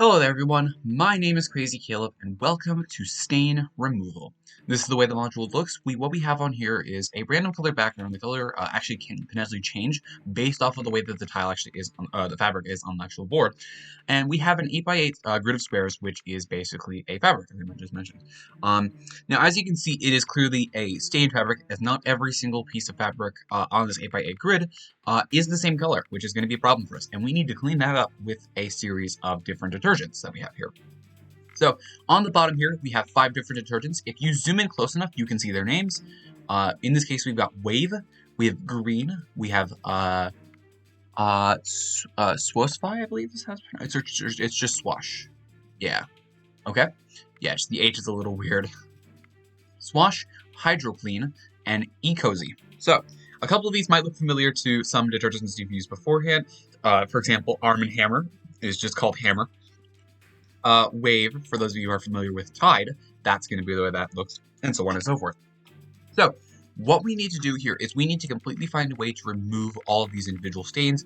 Hello there everyone, my name is Crazy Caleb and welcome to Stain Removal. This is the way the module looks. What we have on here is a random color background. The color actually can potentially change based off of the way that the tile actually is, the fabric is on the actual board. And we have an 8x8 grid of squares, which is basically a fabric, as I just mentioned. Now, as you can see, it is clearly a stained fabric, as not every single piece of fabric on this 8x8 grid is the same color, which is going to be a problem for us. And we need to clean that up with a series of different detergents that we have here. So on the bottom here, we have 5 different detergents. If you zoom in close enough, you can see their names. In this case, we've got Wave, we have Green, we have Swosfy, I believe this has. It's just Swash. Yeah. Okay. Yeah, just the H is a little weird. Swash, HydroClean, and Ecozy. So a couple of these might look familiar to some detergents you've used beforehand. For example, Arm & Hammer is just called Hammer. Wave, for those of you who are familiar with Tide, that's going to be the way that looks, and so on and so forth. So, what we need to do here is we need to completely find a way to remove all of these individual stains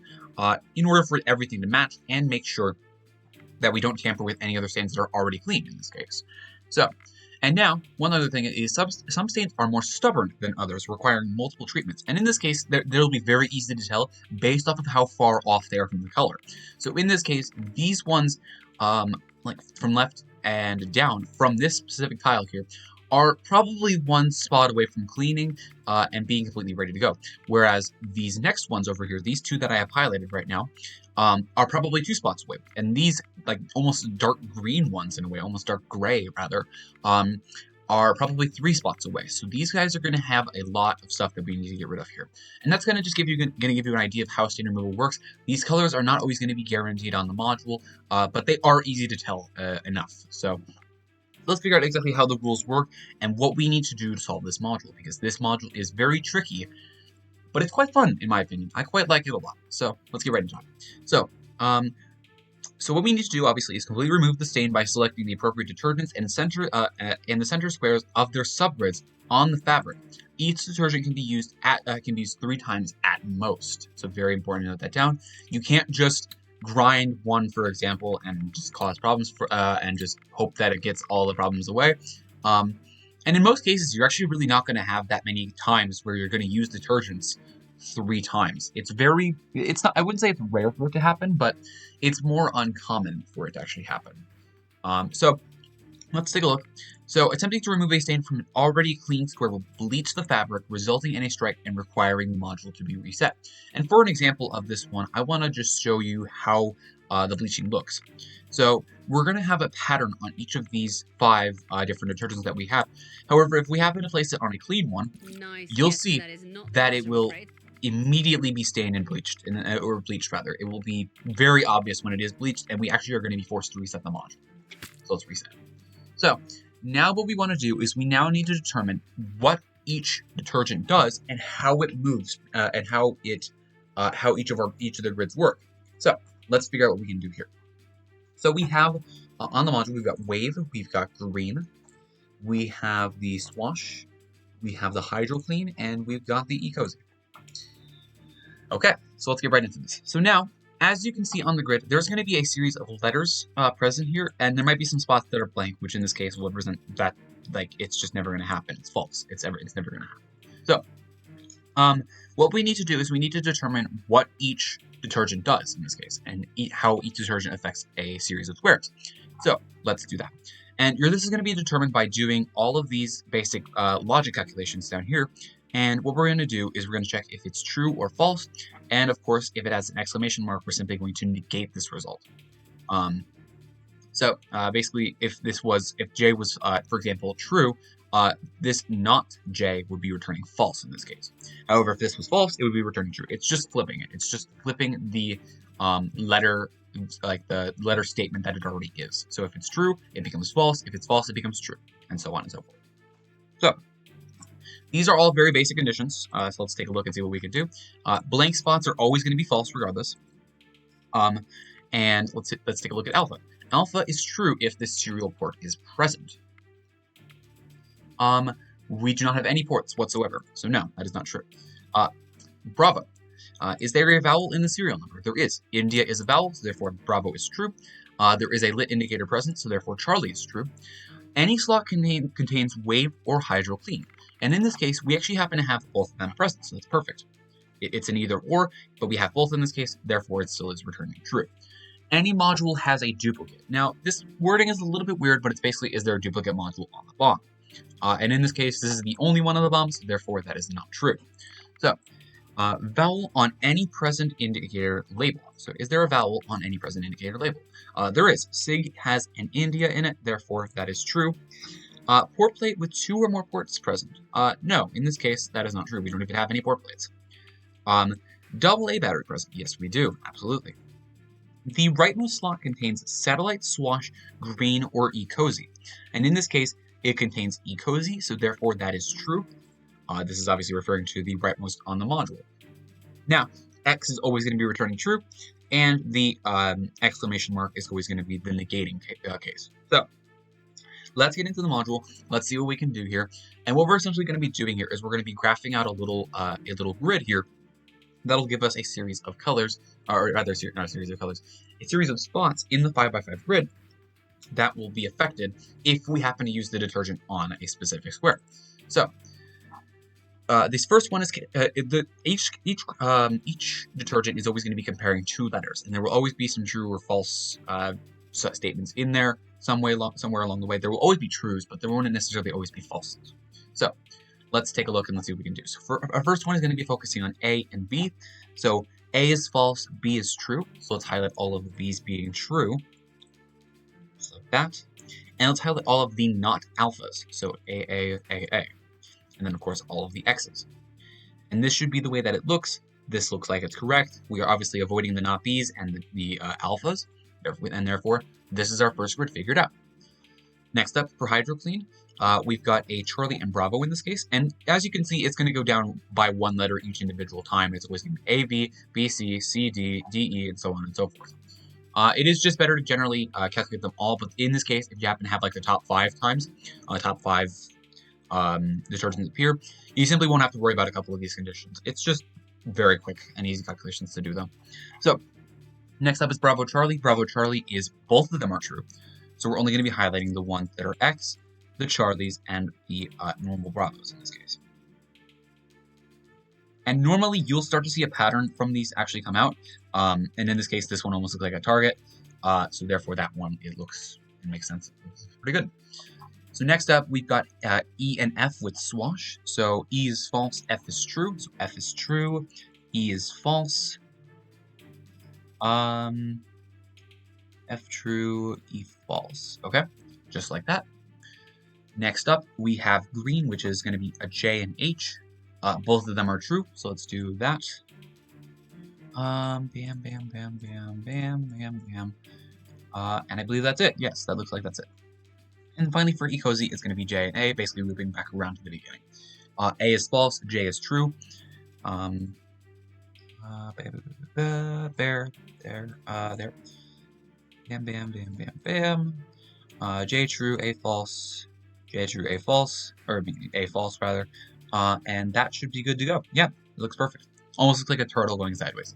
in order for everything to match and make sure that we don't tamper with any other stains that are already clean in this case. So, and now, one other thing is some stains are more stubborn than others, requiring multiple treatments. And in this case, they'll be very easy to tell based off of how far off they are from the color. So in this case, these ones, like from left and down, from this specific tile here, are probably one spot away from cleaning and being completely ready to go. Whereas these next ones over here, these two that I have highlighted right now, are probably 2 spots away. And these, like, almost dark green ones in a way, almost dark gray, rather, are probably 3 spots away. So these guys are going to have a lot of stuff that we need to get rid of here. And that's going to just give you an idea of how stain removal works. These colors are not always going to be guaranteed on the module, but they are easy to tell enough. So let's figure out exactly how the rules work and what we need to do to solve this module, because this module is very tricky, but it's quite fun, in my opinion. I quite like it a lot. So let's get right into it. So, so what we need to do, obviously, is completely remove the stain by selecting the appropriate detergents and the center squares of their subgrids on the fabric. Each detergent can be used 3 times at most. So very important to note that down. You can't just grind one, for example, and just cause problems and just hope that it gets all the problems away. And in most cases, you're actually really not going to have that many times where you're going to use detergents 3 times. It's not, I wouldn't say it's rare for it to happen, but it's more uncommon for it to actually happen. So let's take a look. So attempting to remove a stain from an already clean square will bleach the fabric, resulting in a strike and requiring the module to be reset. And for an example of this one, I want to just show you how the bleaching looks. So we're going to have a pattern on each of these 5 different detergents that we have. However, if we happen to place it on a clean one, you'll see that it will immediately be stained and bleached, or bleached rather. It will be very obvious when it is bleached, and we actually are going to be forced to reset the module. So let's reset. So now what we want to do is we now need to determine what each detergent does and how it moves and how each of the grids work. So let's figure out what we can do here. So we have on the module, we've got Wave, we've got Green, we have the Swash, we have the HydroClean, and we've got the Ecozy. Okay, so let's get right into this. So now, as you can see on the grid, there's going to be a series of letters present here, and there might be some spots that are blank, which in this case will represent that, like, it's just never going to happen. It's false. It's never going to happen. So, what we need to do is we need to determine what each detergent does in this case, and how each detergent affects a series of squares. So let's do that. And this is going to be determined by doing all of these basic logic calculations down here. And what we're going to do is we're going to check if it's true or false. And of course, if it has an exclamation mark, we're simply going to negate this result. So basically, if J was, for example, true, this not J would be returning false in this case. However, if this was false, it would be returning true. It's just flipping it. It's just flipping the letter, like the letter statement that it already is. So if it's true, it becomes false. If it's false, it becomes true, and so on and so forth. So these are all very basic conditions. So let's take a look and see what we can do. Blank spots are always going to be false regardless. And let's take a look at alpha. Alpha is true if this serial port is present. We do not have any ports whatsoever, so no, that is not true. Bravo. Is there a vowel in the serial number? There is. India is a vowel, so therefore Bravo is true. There is a lit indicator present, so therefore Charlie is true. Any slot contains wave or hydro clean. And in this case, we actually happen to have both of them present, so that's perfect. It's an either or, but we have both in this case, therefore it still is returning true. Any module has a duplicate. Now, this wording is a little bit weird, but it's basically, is there a duplicate module on the bomb? And in this case, this is the only one of the bombs, therefore that is not true. So, vowel on any present indicator label. So is there a vowel on any present indicator label? There is. SIG has an India in it, therefore that is true. Port plate with 2 or more ports present. No, in this case, that is not true. We don't even have any port plates. Double A battery present. Yes, we do. Absolutely. The rightmost slot contains satellite, swash, green, or e-cozy. And in this case, it contains e-cozy, so therefore that is true. This is obviously referring to the rightmost on the module. Now, X is always going to be returning true, and the exclamation mark is always going to be the negating case. So, let's get into the module. Let's see what we can do here. And what we're essentially going to be doing here is we're going to be graphing out a little grid here that'll give us a series of colors, or rather, not a series of colors, a series of spots in the 5x5 grid that will be affected if we happen to use the detergent on a specific square. So, this first one is each detergent is always going to be comparing 2 letters, and there will always be some true or false statements in there somewhere along the way. There will always be trues, but there won't necessarily always be falses. So let's take a look and let's see what we can do. So for our first one is going to be focusing on A and B. So A is false, B is true. So let's highlight all of these being true, just like that. And let's highlight all of the not alphas. So A. And then, of course, all of the X's. And this should be the way that it looks. This looks like it's correct. We are obviously avoiding the not B's and the alphas, and therefore, this is our first grid figured out. Next up, for HydroClean, we've got a Charlie and Bravo in this case, and as you can see, it's going to go down by 1 letter each individual time. It's always going to be A, B, B, C, C, D, D, E, and so on and so forth. It is just better to generally calculate them all, but in this case, if you happen to have like the top 5 times, top 5 detergents appear, you simply won't have to worry about a couple of these conditions. It's just very quick and easy calculations to do them. So next up is Bravo Charlie. Bravo Charlie is both of them are true. So we're only going to be highlighting the ones that are X, the Charlies, and the normal Bravos in this case. And normally you'll start to see a pattern from these actually come out. And in this case, this one almost looks like a target. So therefore that one, it makes sense. It's pretty good. So next up, we've got E and F with swash. So E is false, F is true. So F is true, E is false. F true, E false. Okay, just like that. Next up, we have green, which is going to be a J and H. Both of them are true, so let's do that. Bam, bam, bam, bam, bam, bam, bam. And I believe that's it. Yes, that looks like that's it. And finally, for e-cozy, it's going to be J and A, basically looping back around to the beginning. A is false, J is true. There. Bam, bam, bam, bam, bam. J true, A false. J true, A false. Or A false, rather. And that should be good to go. Yeah, it looks perfect. Almost looks like a turtle going sideways.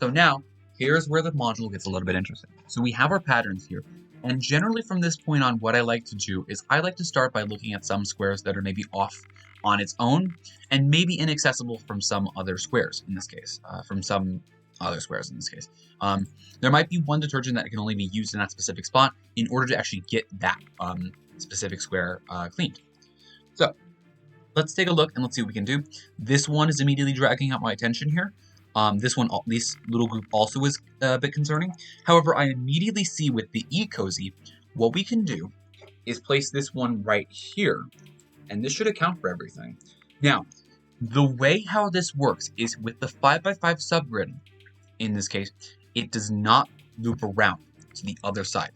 So now, here's where the module gets a little bit interesting. So we have our patterns here. And generally from this point on, what I like to do is I like to start by looking at some squares that are maybe off on its own and maybe inaccessible from some other squares in this case, There might be one detergent that can only be used in that specific spot in order to actually get that specific square cleaned. So let's take a look and let's see what we can do. This one is immediately dragging out my attention here. This little group also is a bit concerning. However, I immediately see with the e-cozy, what we can do is place this one right here, and this should account for everything. Now, the way how this works is with the 5x5 subgrid, in this case, it does not loop around to the other side.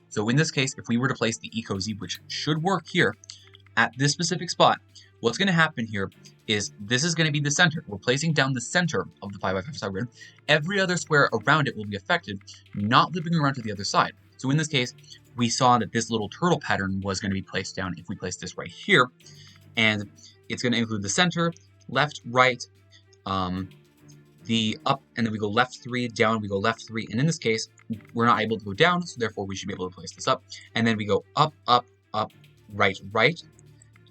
So in this case, if we were to place the e-cozy, which should work here, at this specific spot, what's going to happen here is this is going to be the center. We're placing down the center of the 5x5 subgrid. Every other square around it will be affected, not looping around to the other side. So in this case, we saw that this little turtle pattern was going to be placed down if we place this right here. And it's going to include the center, left, right, the up, and then we go left 3, down, we go left 3, and in this case, we're not able to go down, so therefore we should be able to place this up, and then we go up, up, up, right, right,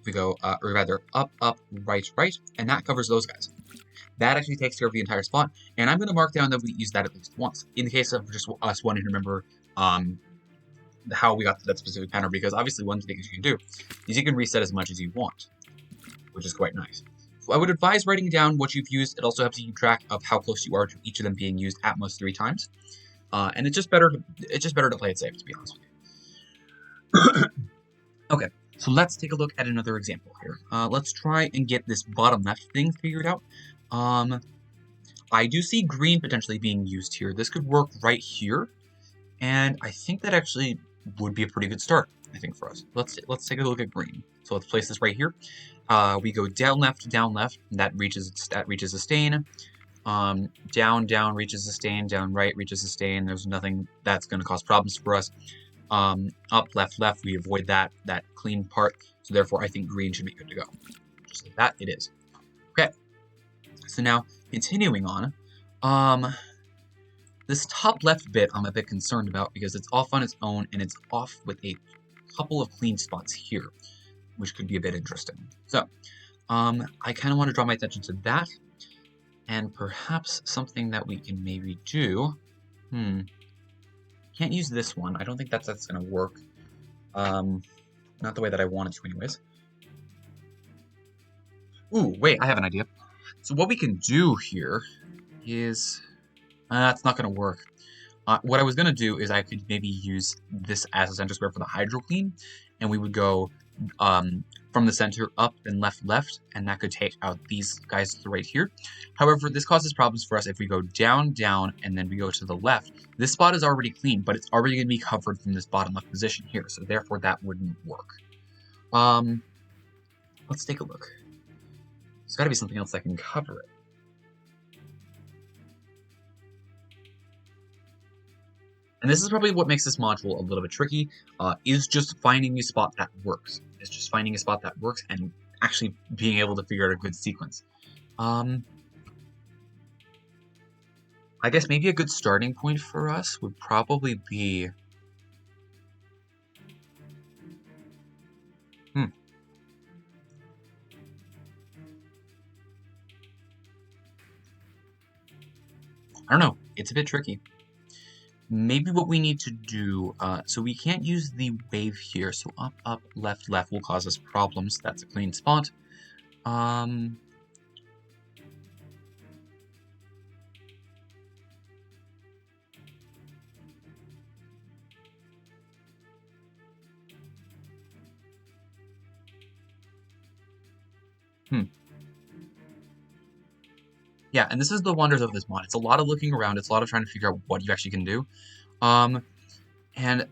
we go, or rather, up, up, right, right, and that covers those guys. That actually takes care of the entire spot, and I'm going to mark down that we use that at least once, in the case of just us wanting to remember how we got to that specific pattern, because obviously one thing you can do is you can reset as much as you want, which is quite nice. So I would advise writing down what you've used. It also helps you keep track of how close you are to each of them being used at most 3 times, and it's just better to play it safe, to be honest with you. Okay, so let's take a look at another example here. Let's try and get this bottom left thing figured out. I do see green potentially being used here. This could work right here, and I think that actually would be a pretty good start, I think, for us. Let's take a look at green. So let's place this right here. We go down, left, and that reaches a stain. Down, down, reaches a stain. Down, right, reaches a stain. There's nothing that's going to cause problems for us. Up, left, left, we avoid that clean part. So therefore, I think green should be good to go. Just like that, it is. Okay. So now, continuing on, this top left bit I'm a bit concerned about because it's off on its own and it's off with a couple of clean spots here, which could be a bit interesting. So, I kind of want to draw my attention to that, and perhaps something that we can maybe do. Can't use this one. I don't think that's going to work. Not the way that I want it to, anyways. Ooh, wait, I have an idea. So what we can do here is... that's not going to work. What I was going to do is I could maybe use this as a center square for the hydro clean, and we would go from the center up and left, left, and that could take out these guys right here. However, this causes problems for us if we go down, down, and then we go to the left. This spot is already clean, but it's already going to be covered from this bottom left position here, so therefore that wouldn't work. Let's take a look. There's got to be something else that can cover it. And this is probably what makes this module a little bit tricky, is just finding a spot that works. It's just finding a spot that works and actually being able to figure out a good sequence. I guess maybe a good starting point for us would probably be... I don't know. It's a bit tricky. Maybe what we need to do, so we can't use the wave here, so up, up, left, left will cause us problems. That's a clean spot. Yeah, and this is the wonders of this mod. It's a lot of looking around. It's a lot of trying to figure out what you actually can do. And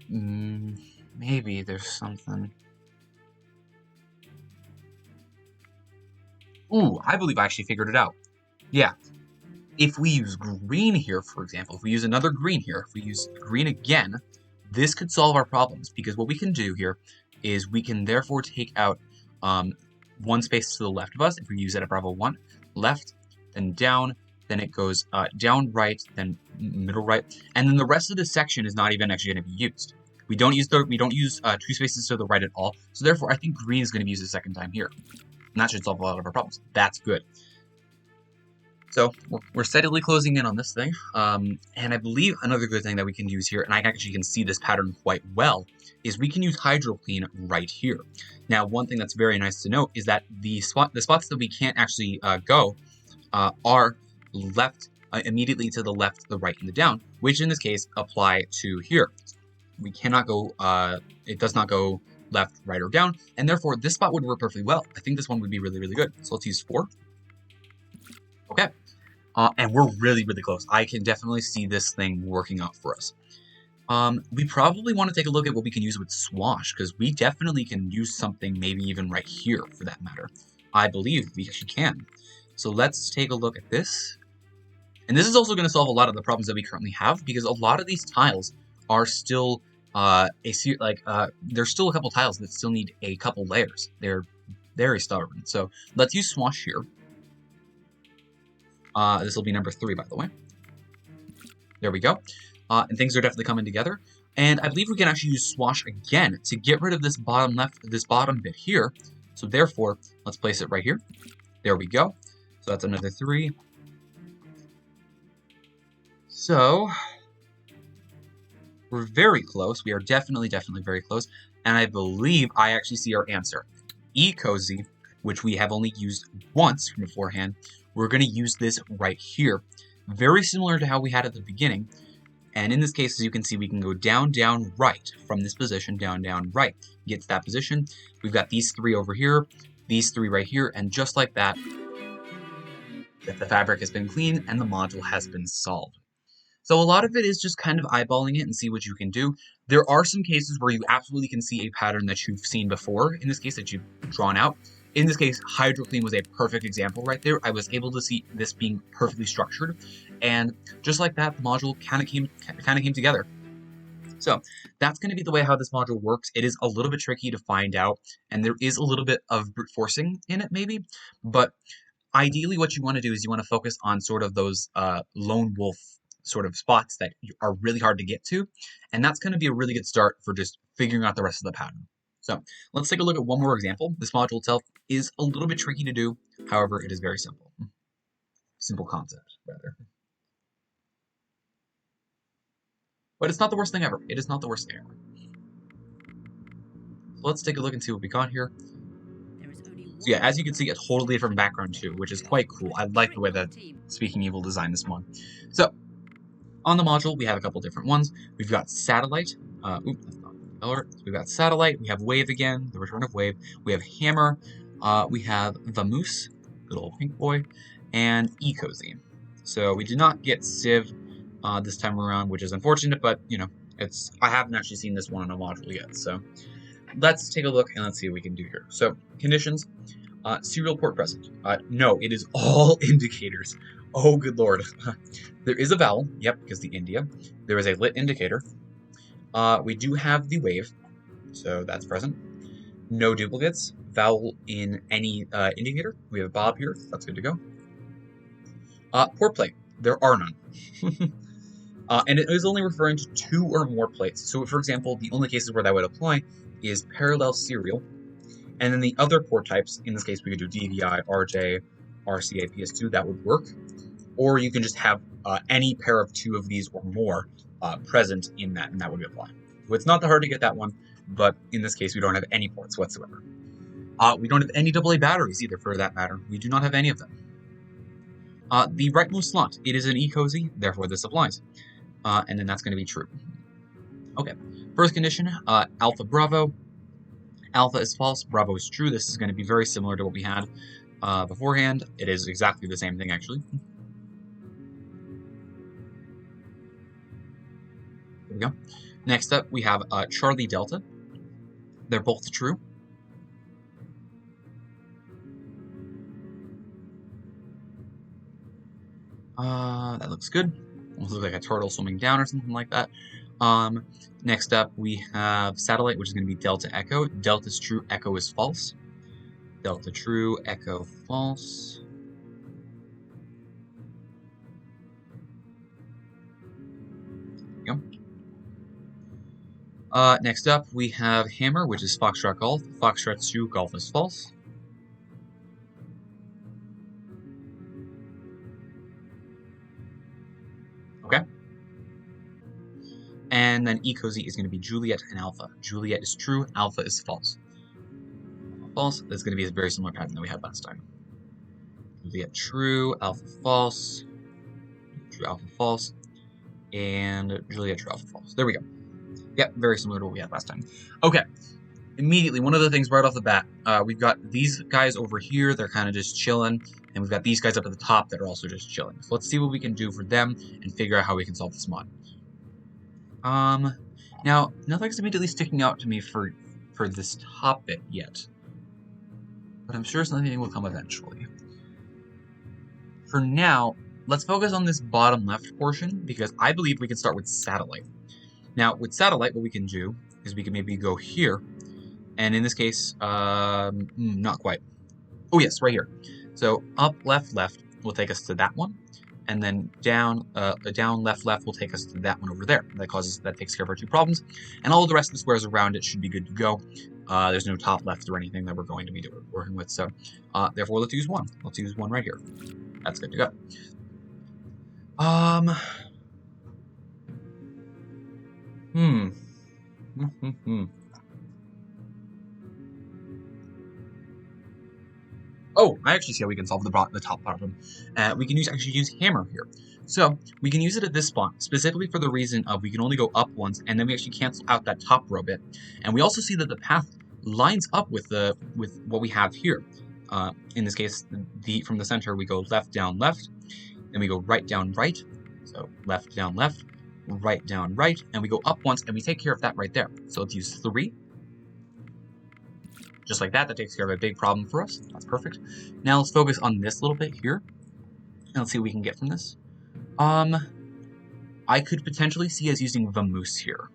maybe there's something. Ooh, I believe I actually figured it out. Yeah. If we use green here, for example, if we use another green here, if we use green again, this could solve our problems. Because what we can do here is we can therefore take out one space to the left of us. If we use it at Bravo 1, left, then down, then it goes down right, then middle right, and then the rest of the section is not even actually going to be used. We don't use 2 spaces to the right at all, so therefore I think green is going to be used a second time here, and that should solve a lot of our problems. That's good. So we're steadily closing in on this thing, and I believe another good thing that we can use here, and I actually can see this pattern quite well, is we can use Hydro Clean right here. Now, one thing that's very nice to note is that the spots that we can't actually go are left immediately to the left, the right, and the down, which in this case apply to here. We cannot go, it does not go left, right, or down, and therefore this spot would work perfectly well. I think this one would be really, really good. So let's use 4. Okay. And we're really, really close. I can definitely see this thing working out for us. We probably want to take a look at what we can use with Swash, because we definitely can use something maybe even right here, for that matter. I believe we actually can. So let's take a look at this. And this is also going to solve a lot of the problems that we currently have, because a lot of these tiles are still, there's still a couple tiles that still need a couple layers. They're very stubborn. So let's use Swash here. This will be number 3, by the way. There we go. And things are definitely coming together. And I believe we can actually use swash again to get rid of this bottom bit here. So therefore, let's place it right here. There we go. So that's another 3. So we're very close. We are definitely very close. And I believe I actually see our answer. E-Cozy, which we have only used once from beforehand. We're going to use this right here. Very similar to how we had at the beginning. And in this case, as you can see, we can go down, down, right from this position, down, down, right. Get to that position. We've got these 3 over here, these 3 right here, and just like that, the fabric has been cleaned and the module has been solved. So a lot of it is just kind of eyeballing it and see what you can do. There are some cases where you absolutely can see a pattern that you've seen before, in this case that you've drawn out. In this case, HydroClean was a perfect example right there. I was able to see this being perfectly structured, and just like that, the module kind of came together. So that's going to be the way how this module works. It is a little bit tricky to find out, and there is a little bit of brute forcing in it maybe, but ideally what you want to do is you want to focus on sort of those lone wolf sort of spots that are really hard to get to, and that's going to be a really good start for just figuring out the rest of the pattern. So let's take a look at one more example. This module itself is a little bit tricky to do, however, it is very simple. Simple concept, rather. But it's not the worst thing ever. It is not the worst thing ever. So let's take a look and see what we got here. So yeah, as you can see, a totally different background too, which is quite cool. I like the way that Speaking Evil designed this one. So on the module, we have a couple different ones. We've got Satellite. That's not color. So we've got Satellite. We have Wave again, the return of Wave. We have Hammer. We have Vamoose, good old pink boy, and E-Cozy. So we did not get Civ this time around, which is unfortunate, but you know, I haven't actually seen this one on a module yet. So let's take a look and let's see what we can do here. So conditions, serial port present. No, it is all indicators. Oh, good lord. There is a vowel, yep, because the India. There is a lit indicator. We do have the wave, so that's present. No duplicates. Vowel in any indicator. We have Bob here, that's good to go. Port plate, there are none. And it is only referring to 2 or more plates. So for example, the only cases where that would apply is parallel serial. And then the other port types, in this case we could do DVI, RJ, RCA, PS2, that would work. Or you can just have any pair of 2 of these or more present in that, and that would apply. So it's not that hard to get that one, but in this case we don't have any ports whatsoever. We don't have any AA batteries either, for that matter. We do not have any of them. The rightmost slot, it is an E-Cozy, therefore this applies. And then that's going to be true. Okay, first condition, Alpha Bravo. Alpha is false, Bravo is true. This is going to be very similar to what we had beforehand. It is exactly the same thing, actually. There we go. Next up, we have Charlie Delta. They're both true. That looks good. Almost looks like a turtle swimming down or something like that. Next up, we have Satellite, which is going to be Delta Echo. Delta is true, Echo is false. Delta true, Echo false. There we go. Next up, we have Hammer, which is Foxtrot Golf. Foxtrot true, Golf is false. Okay. And then E-Cozy is going to be Juliet and Alpha. Juliet is true, Alpha is false. False, that's going to be a very similar pattern that we had last time. Juliet true, Alpha false, true, Alpha false, and Juliet true, Alpha false. There we go. Yep, very similar to what we had last time. Okay, immediately, one of the things right off the bat, we've got these guys over here, they're kind of just chilling, and we've got these guys up at the top that are also just chilling. So let's see what we can do for them and figure out how we can solve this mod. Now, nothing's immediately sticking out to me for this top bit yet, but I'm sure something will come eventually. For now, let's focus on this bottom left portion, because I believe we can start with Satellite. Now, with Satellite, what we can do is we can maybe go here, and in this case, not quite. Oh yes, right here. So up, left, left. will take us to that one. And then down, left will take us to that one over there. That takes care of our 2 problems. And all of the rest of the squares around it should be good to go. There's no top left or anything that we're going to be working with. So, therefore, let's use 1. Let's use 1 right here. That's good to go. Oh, I actually see how we can solve the top problem. We can actually use hammer here. So we can use it at this spot, specifically for the reason of we can only go up once, and then we actually cancel out that top row bit. And we also see that the path lines up with what we have here. In this case, from the center, we go left, down, left. Then we go right, down, right. So left, down, left. Right, down, right. And we go up once, and we take care of that right there. So let's use 3. Just like that, that takes care of a big problem for us. That's perfect. Now let's focus on this little bit here. And let's see what we can get from this. I could potentially see us using Vamoose here.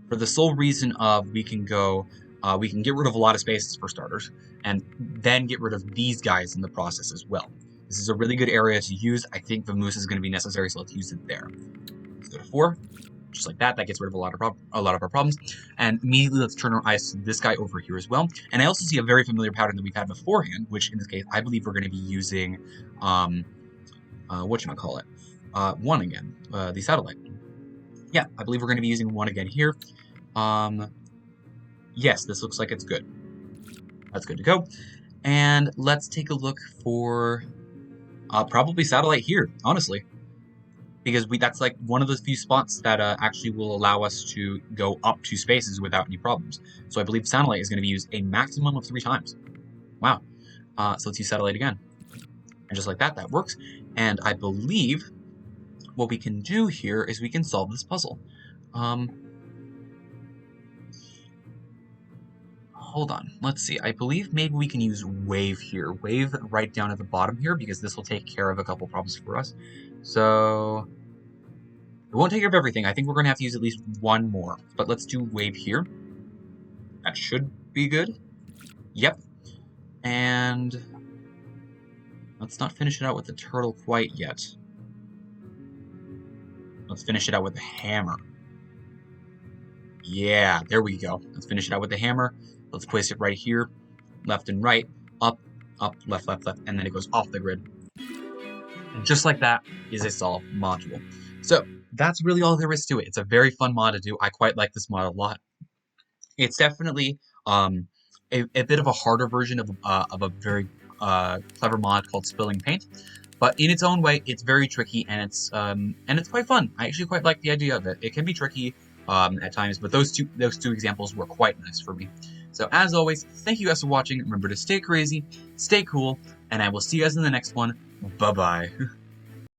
For the sole reason of we can get rid of a lot of spaces for starters, and then get rid of these guys in the process as well. This is a really good area to use. I think Vamoose is going to be necessary, so let's use it there. Let's go to 4. Just like that, that gets rid of a lot of our problems. And immediately, let's turn our eyes to this guy over here as well. And I also see a very familiar pattern that we've had beforehand, which in this case, I believe we're going to be using, whatchamacallit, 1 again, the satellite. Yeah, I believe we're going to be using 1 again here. Yes, this looks like it's good. That's good to go. And let's take a look for probably satellite here, honestly. Because that's like one of those few spots that actually will allow us to go up 2 spaces without any problems. So I believe satellite is going to be used a maximum of 3 times. Wow. So let's use satellite again. And just like that, that works. And I believe what we can do here is we can solve this puzzle. Hold on. Let's see. I believe maybe we can use wave here. Wave right down at the bottom here, because this will take care of a couple problems for us. So it won't take care of everything. I think we're going to have to use at least 1 more. But let's do wave here. That should be good. Yep. And let's not finish it out with the turtle quite yet. Let's finish it out with the hammer. Yeah, there we go. Let's finish it out with the hammer. Let's place it right here. Left and right. Up, up, left, left, left. And then it goes off the grid. And just like that is a solve module. So that's really all there is to it. It's a very fun mod to do. I quite like this mod a lot. It's definitely a bit of a harder version of a very clever mod called Spilling Paint. But in its own way, it's very tricky, and it's quite fun. I actually quite like the idea of it. It can be tricky at times, but those two examples were quite nice for me. So as always, thank you guys for watching. Remember to stay crazy, stay cool, and I will see you guys in the next one. Bye-bye.